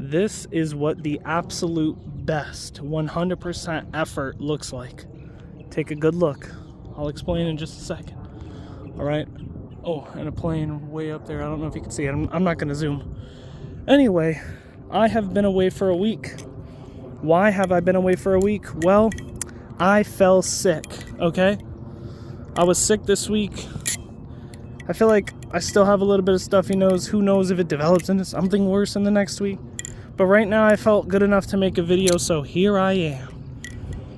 This is what the absolute best 100% effort looks like. Take a good look. I'll explain in just a second. All right. Oh, and a plane way up there. I don't know if you can see it. I'm not going to zoom. Anyway, I have been away for a week. Why have I been away for a week? Well, I fell sick, okay? I was sick this week. I feel like I still have a little bit of stuffy nose. Who knows if it develops into something worse in the next week? But right now I felt good enough to make a video, so here I am.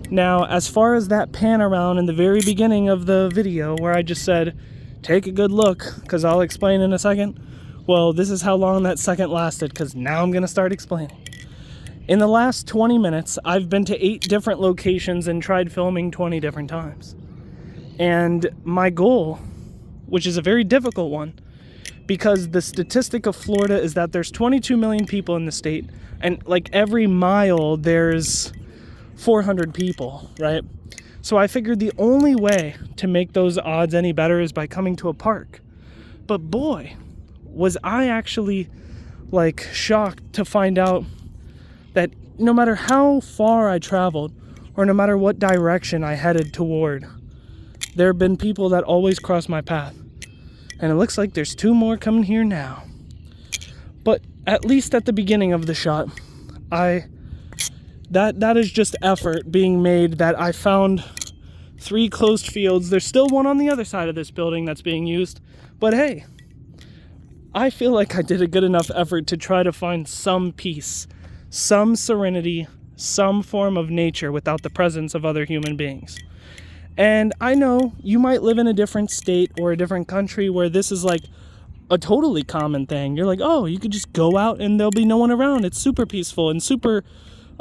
Now, as far as that pan around in the very beginning of the video where I just said, take a good look, because I'll explain in a second. Well, this is how long that second lasted, because now I'm going to start explaining. In the last 20 minutes, I've been to 8 different locations and tried filming 20 different times. And my goal, which is a very difficult one, because the statistic of Florida is that there's 22 million people in the state, and like every mile there's 400 people, right? So I figured the only way to make those odds any better is by coming to a park. But boy, was I actually like shocked to find out that no matter how far I traveled or no matter what direction I headed toward, there have been people that always cross my path. And it looks like there's 2 more coming here now. But at least at the beginning of the shot, that is just effort being made that I found 3 closed fields. There's still one on the other side of this building that's being used. But hey, I feel like I did a good enough effort to try to find some peace, some serenity, some form of nature without the presence of other human beings. And I know you might live in a different state or a different country where this is like a totally common thing. You're like, oh, you could just go out and there'll be no one around. It's super peaceful and super,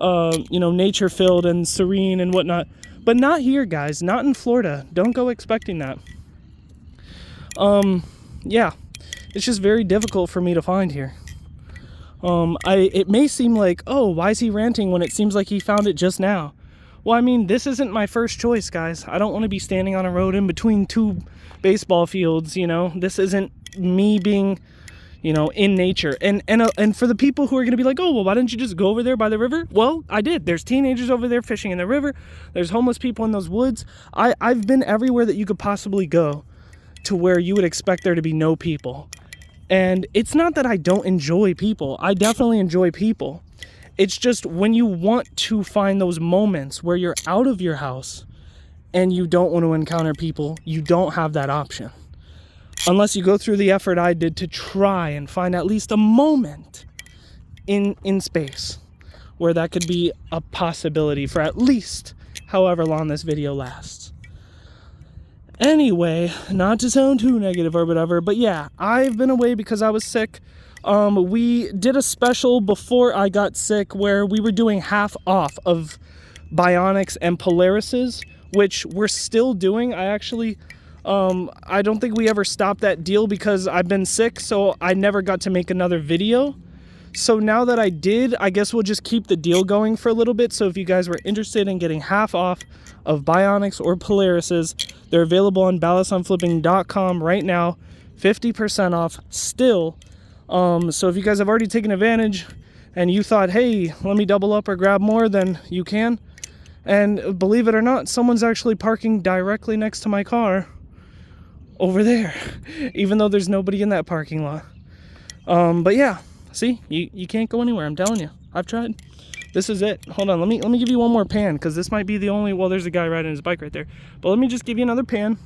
nature filled and serene and whatnot. But not here, guys. Not in Florida. Don't go expecting that. Yeah, it's just very difficult for me to find here. It may seem like, oh, why is he ranting when it seems like he found it just now? Well, I mean, this isn't my first choice, guys. I don't want to be standing on a road in between 2 baseball fields, This isn't me being, in nature. And for the people who are going to be like, oh, well, why didn't you just go over there by the river? Well, I did. There's teenagers over there fishing in the river. There's homeless people in those woods. I've been everywhere that you could possibly go to where you would expect there to be no people. And it's not that I don't enjoy people. I definitely enjoy people. It's just when you want to find those moments where you're out of your house and you don't want to encounter people, you don't have that option. Unless you go through the effort I did to try and find at least a moment in space where that could be a possibility for at least however long this video lasts. Anyway, not to sound too negative or whatever, but yeah, I've been away because I was sick. We did a special before I got sick where we were doing half off of Bionics and Polarises, which we're still doing. I don't think we ever stopped that deal because I've been sick, so I never got to make another video. So now that I did, I guess we'll just keep the deal going for a little bit. So if you guys were interested in getting half off of Bionics or Polarises, they're available on balanceonflipping.com right now, 50% off still. So if you guys have already taken advantage and you thought, hey, let me double up or grab more, then you can. And believe it or not, someone's actually parking directly next to my car over there, even though there's nobody in that parking lot. But yeah, see, you can't go anywhere. I'm telling you, I've tried. This is it. Hold on. Let me give you one more pan, because this might be the only, well, there's a guy riding his bike right there, but let me just give you another pan.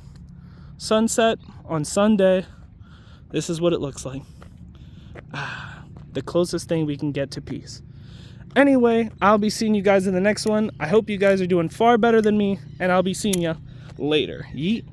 Sunset on Sunday. This is what it looks like. The closest thing we can get to peace. Anyway, I'll be seeing you guys in the next one. I hope you guys are doing far better than me, and I'll be seeing you later. Yeet.